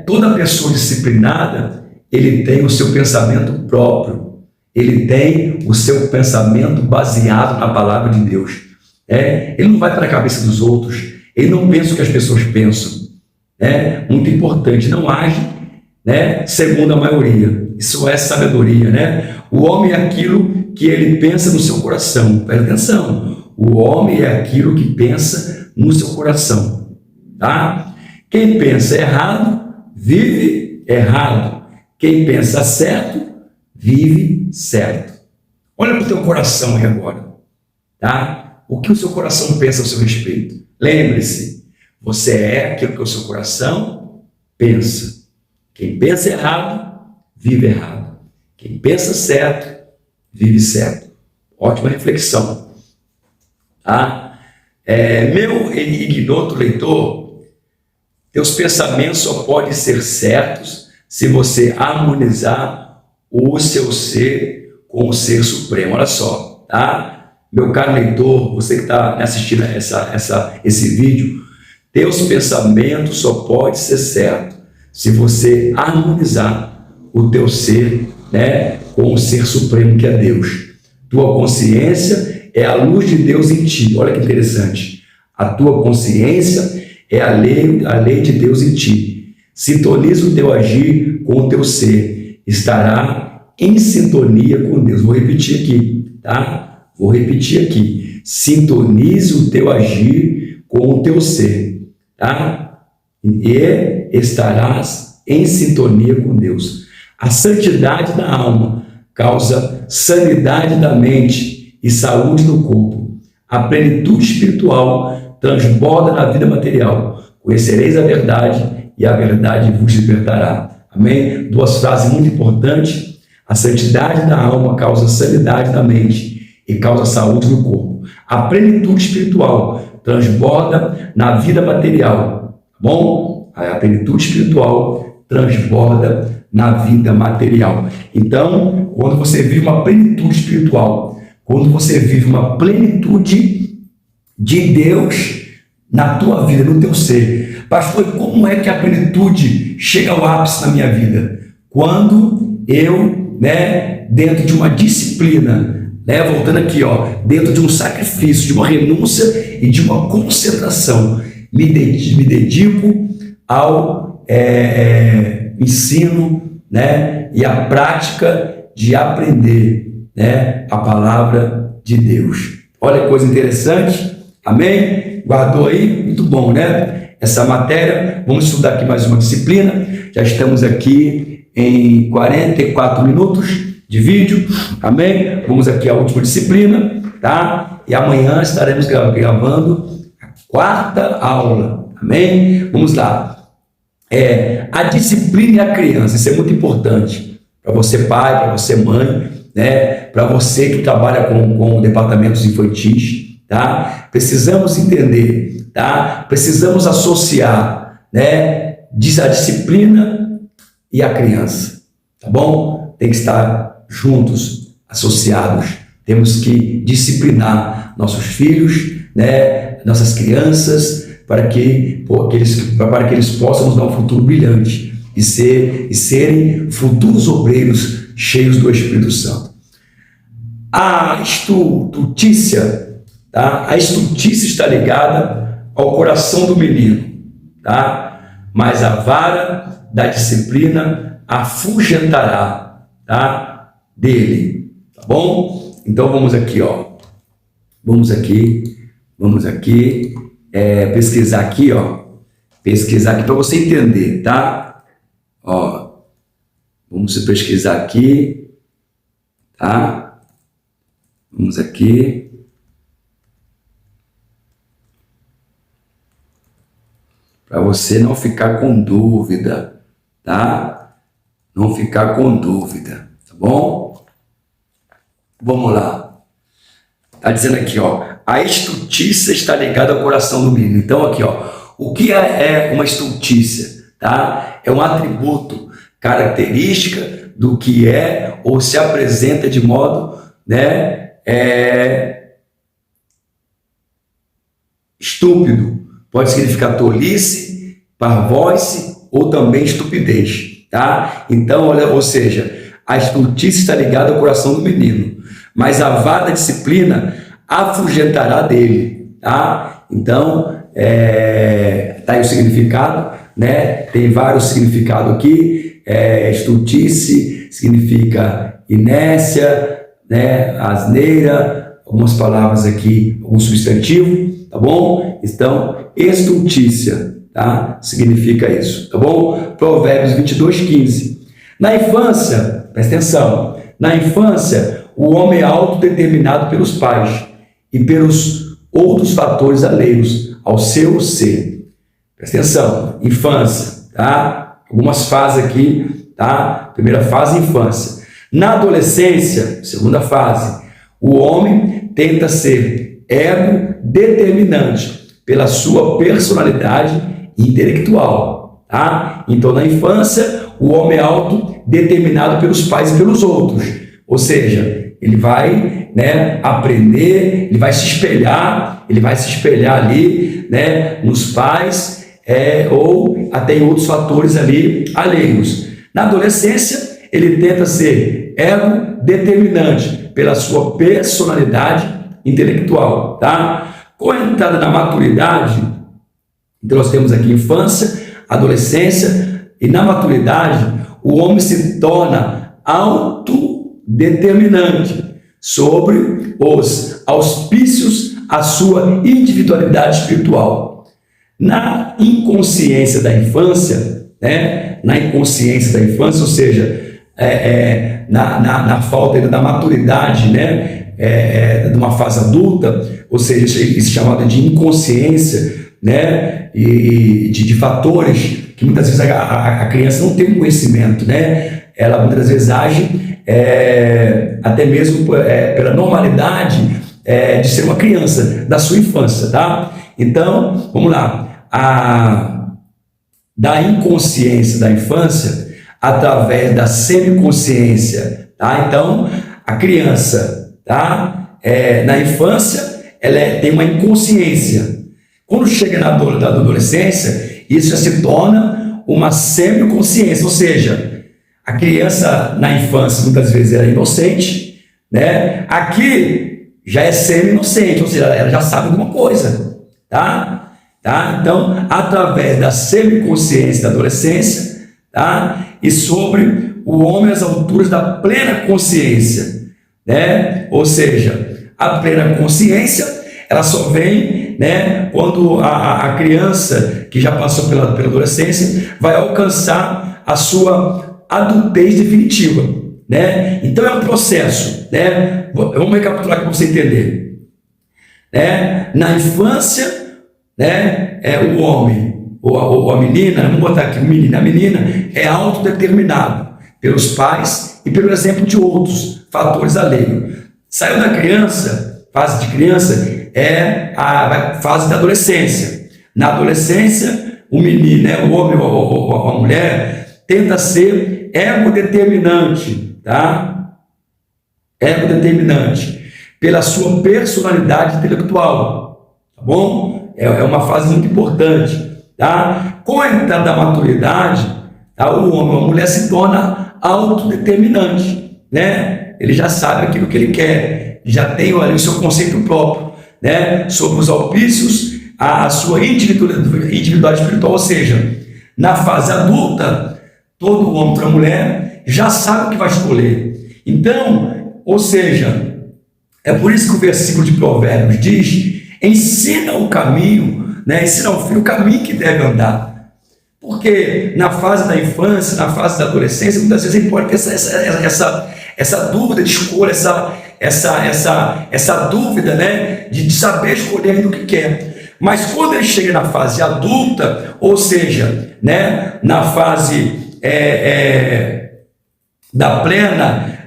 toda pessoa disciplinada, ele tem o seu pensamento próprio, ele tem o seu pensamento baseado na palavra de Deus. Ele não vai para a cabeça dos outros, ele não pensa o que as pessoas pensam. Muito importante, não age segundo a maioria. Isso é sabedoria. O homem é aquilo que ele pensa no seu coração. Presta atenção, o homem é aquilo que pensa no seu coração. Tá? Quem pensa errado, vive errado. Quem pensa certo, vive certo. Olha para o teu coração aí agora. Tá? O que o seu coração pensa a seu respeito? Lembre-se, você é aquilo que o seu coração pensa. Quem pensa errado, vive errado. Quem pensa certo, vive certo. Ótima reflexão. Tá? Meu ignoto leitor, teus pensamentos só podem ser certos se você harmonizar o seu ser com o ser supremo. Olha só, tá? Meu caro leitor, você que está assistindo esse vídeo, teus pensamentos só podem ser certos se você harmonizar o teu ser, com o ser supremo que é Deus. Tua consciência é a luz de Deus em ti. Olha que interessante. A tua consciência é a lei de Deus em ti. Sintoniza o teu agir com o teu ser. Estará em sintonia com Deus. Vou repetir aqui, tá? Vou repetir aqui. Sintonize o teu agir com o teu ser, tá? E estarás em sintonia com Deus. A santidade da alma causa sanidade da mente e saúde do corpo. A plenitude espiritual transborda na vida material. Conhecereis a verdade e a verdade vos libertará. Amém? Duas frases muito importantes. A santidade da alma causa sanidade da mente e causa saúde do corpo. A plenitude espiritual transborda na vida material. Tá bom? A plenitude espiritual transborda na vida material. Então, quando você vive uma plenitude espiritual, quando você vive uma plenitude de Deus na tua vida, no teu ser. Pastor, como é que a plenitude chega ao ápice na minha vida? Quando eu, dentro de uma disciplina, voltando aqui, dentro de um sacrifício, de uma renúncia e de uma concentração, me dedico ao ensino, e a prática de aprender, a palavra de Deus. Olha que coisa interessante, amém? Guardou aí? Muito bom, essa matéria. Vamos estudar aqui mais uma disciplina. Já estamos aqui em 44 minutos de vídeo, amém? Vamos aqui à última disciplina, tá? E amanhã estaremos gravando a quarta aula, amém? Vamos lá. A disciplina e a criança, isso é muito importante para você pai, para você mãe, para você que trabalha com departamentos infantis, tá? Precisamos entender, tá? Precisamos associar, a disciplina e a criança, tá bom? Tem que estar juntos, associados. Temos que disciplinar nossos filhos, nossas crianças, para que eles possam nos dar um futuro brilhante e serem futuros obreiros cheios do Espírito Santo. A estultícia, tá? A estultícia está ligada ao coração do menino, tá? Mas a vara da disciplina afugentará, tá? Dele, tá bom? Então vamos aqui, ó. Vamos aqui, pesquisar aqui, ó. Pesquisar aqui para você entender, tá? Ó, vamos pesquisar aqui, tá? Vamos aqui. Para você não ficar com dúvida, tá? Não ficar com dúvida, tá bom? Vamos lá. Tá dizendo aqui, ó, a estultícia está ligada ao coração do menino. Então aqui, ó, o que é uma estultícia, tá? É um atributo, característica do que é ou se apresenta de modo, né, estúpido. Pode significar tolice, parvoíce ou também estupidez, tá? Então, olha, ou seja, a estultícia está ligada ao coração do menino, mas a vã da disciplina afugentará dele, tá? Então, tá aí o significado, né? Tem vários significados aqui. Estultice significa inércia, né? Asneira, algumas palavras aqui, um substantivo, tá bom? Então, estultícia, tá? Significa isso, tá bom? Provérbios 22:15. Na infância, presta atenção, na infância, o homem é autodeterminado pelos pais e pelos outros fatores alheios ao seu ser. Presta atenção, infância, tá? Algumas fases aqui, tá? Primeira fase, infância. Na adolescência, segunda fase, o homem tenta ser ego determinante pela sua personalidade intelectual, tá? Então, na infância, o homem é autodeterminado pelos pais e pelos outros, ou seja, ele vai, né, aprender, ele vai se espelhar ali, né, nos pais, ou até em outros fatores ali alheios. Na adolescência, ele tenta ser ego determinante pela sua personalidade intelectual, tá? Com a entrada na maturidade, então nós temos aqui infância, adolescência, e na maturidade o homem se torna autodeterminante sobre os auspícios à sua individualidade espiritual. Na inconsciência da infância, né? Na inconsciência da infância, ou seja, na falta ainda da maturidade, né? De uma fase adulta, ou seja, isso é chamado de inconsciência, né? E de fatores que muitas vezes a criança não tem um conhecimento, né? Ela muitas vezes age até mesmo pela normalidade de ser uma criança da sua infância, tá? Então, vamos lá. Da inconsciência da infância através da semiconsciência, tá? Então, a criança, tá? Na infância, ela tem uma inconsciência. Quando chega na adolescência, isso já se torna uma semiconsciência, ou seja, a criança na infância muitas vezes era inocente, né? Aqui já é semi-inocente, ou seja, ela já sabe alguma coisa, tá? Então, através da semiconsciência da adolescência, tá? E sobre o homem às alturas da plena consciência, né? Ou seja, a plena consciência, ela só vem, né, quando a criança que já passou pela adolescência vai alcançar a sua adultez definitiva, né? Então é um processo, né? Vamos recapitular aqui para você entender, né? Na infância, né, o homem ou a menina, vamos botar aqui, a menina é autodeterminado pelos pais e pelo exemplo de outros fatores alheios. Saiu da criança, fase de criança, a fase da adolescência. Na adolescência, o menino, né, o homem ou a mulher tenta ser ego determinante, tá? Ego determinante pela sua personalidade intelectual, tá bom? É uma fase muito importante, tá? Com a entrada da maturidade, tá? O homem ou a mulher se torna autodeterminante, né? Ele já sabe aquilo que ele quer, já tem ali o seu conceito próprio, né? Sobre os auspícios, a sua individualidade espiritual, ou seja, na fase adulta, todo homem ou mulher já sabe o que vai escolher. Então, Ou seja, é por isso que o versículo de Provérbios diz: ensina o caminho, né? Ensina ao filho o caminho que deve andar. Porque na fase da infância, na fase da adolescência, muitas vezes ele pode ter essa dúvida de escolha, essa dúvida, né, de saber escolher do que quer. Mas quando ele chega na fase adulta, ou seja, né, na fase da plena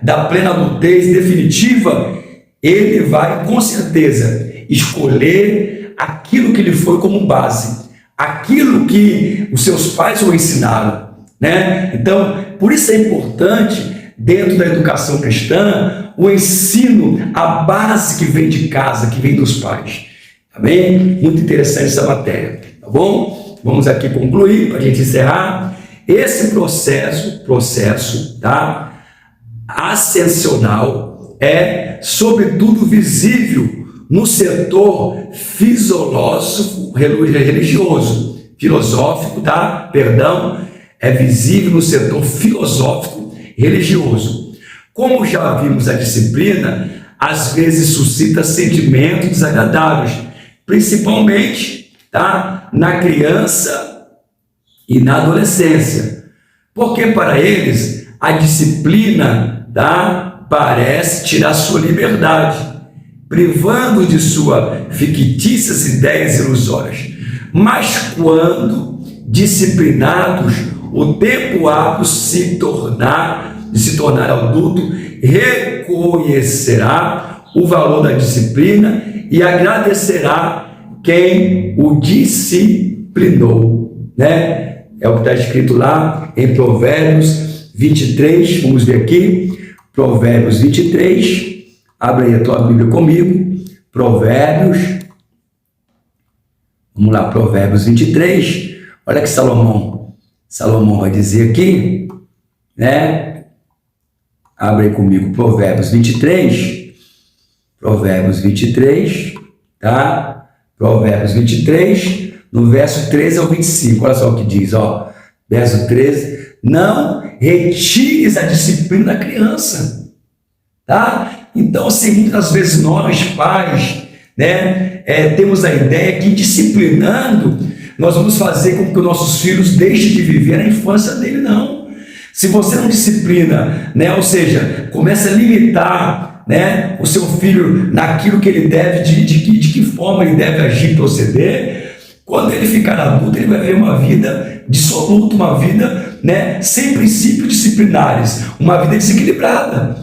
adultez definitiva, ele vai com certeza escolher aquilo que lhe foi como base, aquilo que os seus pais o ensinaram, né? Então, por isso é importante, dentro da educação cristã, o ensino, a base que vem de casa, que vem dos pais. Amém? Muito interessante essa matéria, tá bom? Vamos aqui concluir, para a gente encerrar. Esse processo, tá, ascensional é, sobretudo, visível no setor filosófico, tá? Perdão, é visível no setor filosófico religioso. Como já vimos, a disciplina às vezes suscita sentimentos desagradáveis, principalmente, tá, na criança e na adolescência, porque para eles a disciplina, tá, parece tirar sua liberdade, privando de suas fictícias ideias ilusórias. Mas quando disciplinados, o tempo hábil de se tornar adulto, reconhecerá o valor da disciplina e agradecerá quem o disciplinou, né? É o que está escrito lá em Provérbios 23, vamos ver aqui, Provérbios 23, abre aí a tua Bíblia comigo, Provérbios, vamos lá, Provérbios 23, olha que Salomão vai dizer aqui, né? Abre aí comigo, Provérbios 23, tá? Provérbios 23, no verso 13 ao 25, olha só o que diz, ó, verso 13, não retires a disciplina da criança, tá? Então, assim, muitas vezes nós, pais, né, temos a ideia que disciplinando, nós vamos fazer com que os nossos filhos deixem de viver a infância dele, não. Se você não disciplina, né, ou seja, começa a limitar, né, o seu filho naquilo que ele deve, de que forma ele deve agir, proceder, quando ele ficar adulto, ele vai ver uma vida dissoluta, uma vida, né, sem princípios disciplinares, uma vida desequilibrada,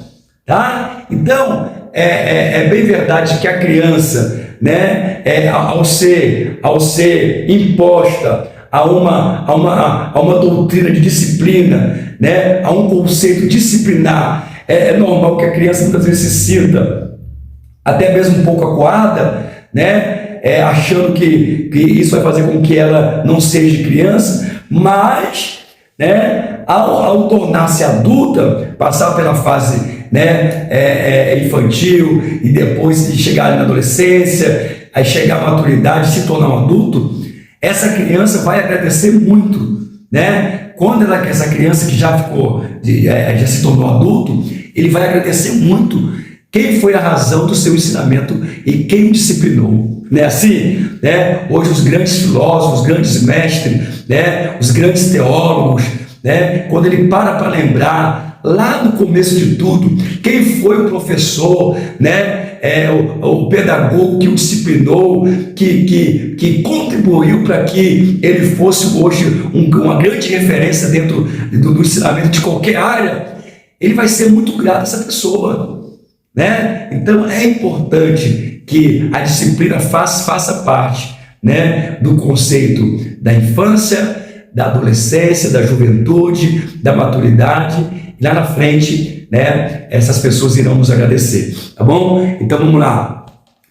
tá? Então, é bem verdade que a criança, né, ao ser imposta a uma doutrina de disciplina, né, a um conceito disciplinar, é normal que a criança muitas vezes se sinta até mesmo um pouco acuada, né, achando que isso vai fazer com que ela não seja criança, mas, né, ao tornar-se adulta, passar pela fase, né, infantil e depois de chegar na adolescência, aí chegar à maturidade, se tornar um adulto, essa criança vai agradecer muito, né? Quando essa criança que já se tornou adulto, ele vai agradecer muito quem foi a razão do seu ensinamento e quem o disciplinou, né? Assim, né? Hoje os grandes filósofos, os grandes mestres, né? Os grandes teólogos, né? Quando ele para lembrar lá no começo de tudo, quem foi o professor, né? O pedagogo que o disciplinou, que contribuiu para que ele fosse hoje uma grande referência dentro do ensinamento de qualquer área, ele vai ser muito grato a essa pessoa, né? Então é importante que a disciplina faça parte, né, do conceito da infância, da adolescência, da juventude, da maturidade. Lá na frente, né, essas pessoas irão nos agradecer, tá bom? Então vamos lá,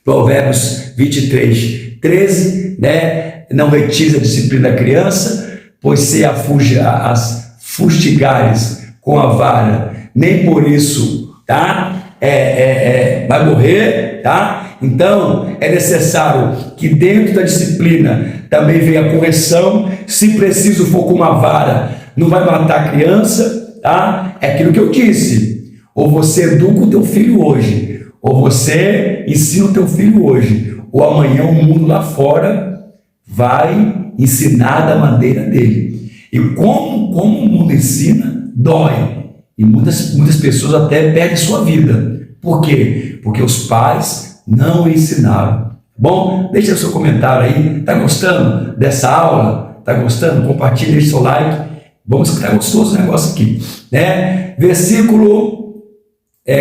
Provérbios 23, 13, né? Não retires a disciplina da criança, pois se as fustigares com a vara, nem por isso, tá? Vai morrer, tá? Então é necessário que dentro da disciplina também venha a correção, se preciso for com uma vara, não vai matar a criança, tá? É aquilo que eu disse. Ou você educa o teu filho hoje, ou você ensina o teu filho hoje, ou amanhã o mundo lá fora vai ensinar da maneira dele. E como o mundo ensina, dói. E muitas pessoas até perdem sua vida. Por quê? Porque os pais não ensinaram. Bom, deixa o seu comentário aí. Está gostando dessa aula? Está gostando? Compartilha, deixa o seu like. Vamos ficar gostoso o negócio aqui. Né? Versículo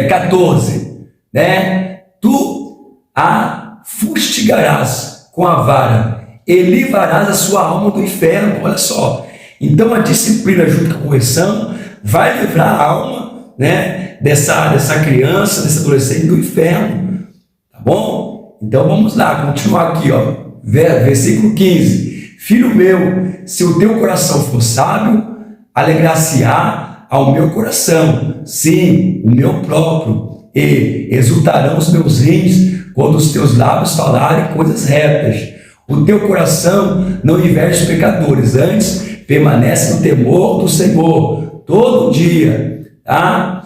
14. Né? Tu a fustigarás com a vara e livrarás a sua alma do inferno. Olha só. Então a disciplina junto com a correção vai livrar a alma, né, dessa criança, desse adolescente do inferno. Tá bom? Então vamos lá, continuar aqui, ó. Versículo 15. Filho meu, se o teu coração for sábio, alegrar-se-á ao meu coração, sim, o meu próprio, e exultarão os meus rins quando os teus lábios falarem coisas retas. O teu coração não inveja os pecadores, antes permanece no temor do Senhor todo dia. Tá?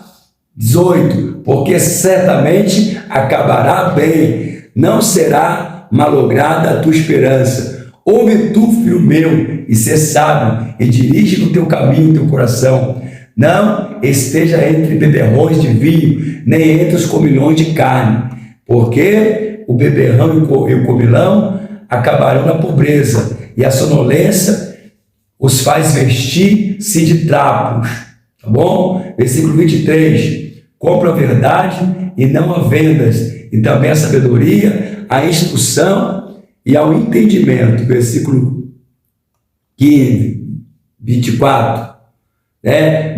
18. Porque certamente acabará bem, não será malograda a tua esperança. Ouve tu, filho meu, e sê sábio, e dirige no teu caminho o teu coração. Não esteja entre beberrões de vinho, nem entre os comilhões de carne, porque o beberrão e o comilão acabarão na pobreza, e a sonolência os faz vestir-se de trapos. Tá bom? Versículo 23. Compra a verdade e não a vendas, e também a sabedoria, a instrução e ao entendimento. Versículo 15, 24.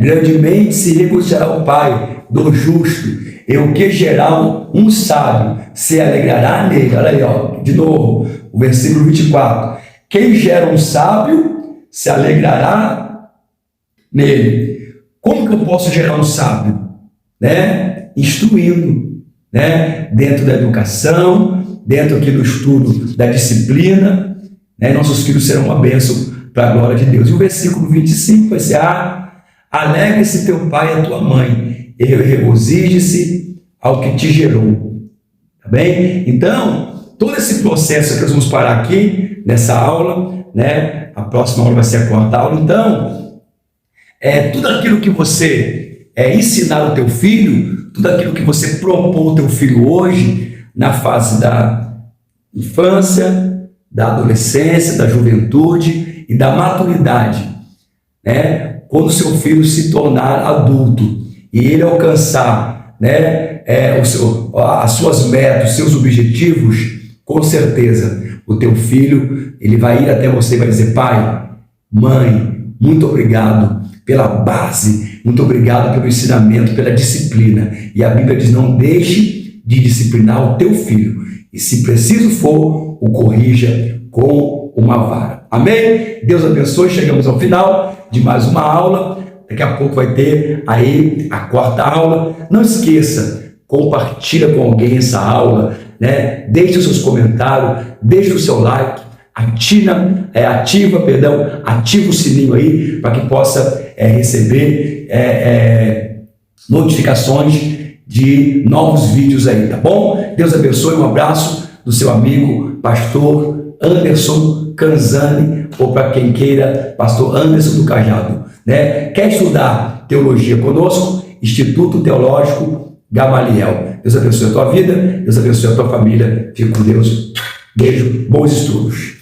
Grandemente se regozará o Pai do justo, e o que gerar um sábio se alegrará nele. Olha aí, ó, de novo, o versículo 24. Quem gera um sábio se alegrará nele. Como que eu posso gerar um sábio? Instruindo, dentro da educação, dentro aqui do estudo da disciplina, nossos filhos serão uma bênção para a glória de Deus. E o versículo 25 vai ser: alegre-se teu pai e a tua mãe, e regozije-se ao que te gerou. Tá bem? Então, todo esse processo que nós vamos parar aqui nessa aula, a próxima aula vai ser a quarta aula. Então, tudo aquilo que você ensinar o teu filho, tudo aquilo que você propõe ao teu filho hoje, na fase da infância, da adolescência, da juventude e da maturidade, quando o seu filho se tornar adulto e ele alcançar as suas metas, os seus objetivos, com certeza o teu filho ele vai ir até você e vai dizer: pai, mãe, muito obrigado pela base, muito obrigado pelo ensinamento, pela disciplina. E a Bíblia diz: não deixe de disciplinar o teu filho, e se preciso for, o corrija com uma vara. Amém? Deus abençoe. Chegamos ao final de mais uma aula. Daqui a pouco vai ter aí a quarta aula. Não esqueça, compartilha com alguém essa aula, deixe os seus comentários, deixe o seu like, ativa o sininho aí, para que possa receber notificações de novos vídeos aí, tá bom? Deus abençoe. Um abraço do seu amigo pastor Anderson Canzani, ou para quem queira, pastor Anderson do Cajado. Quer estudar teologia conosco? Instituto Teológico Gamaliel. Deus abençoe a tua vida, Deus abençoe a tua família. Fique com Deus. Beijo, bons estudos.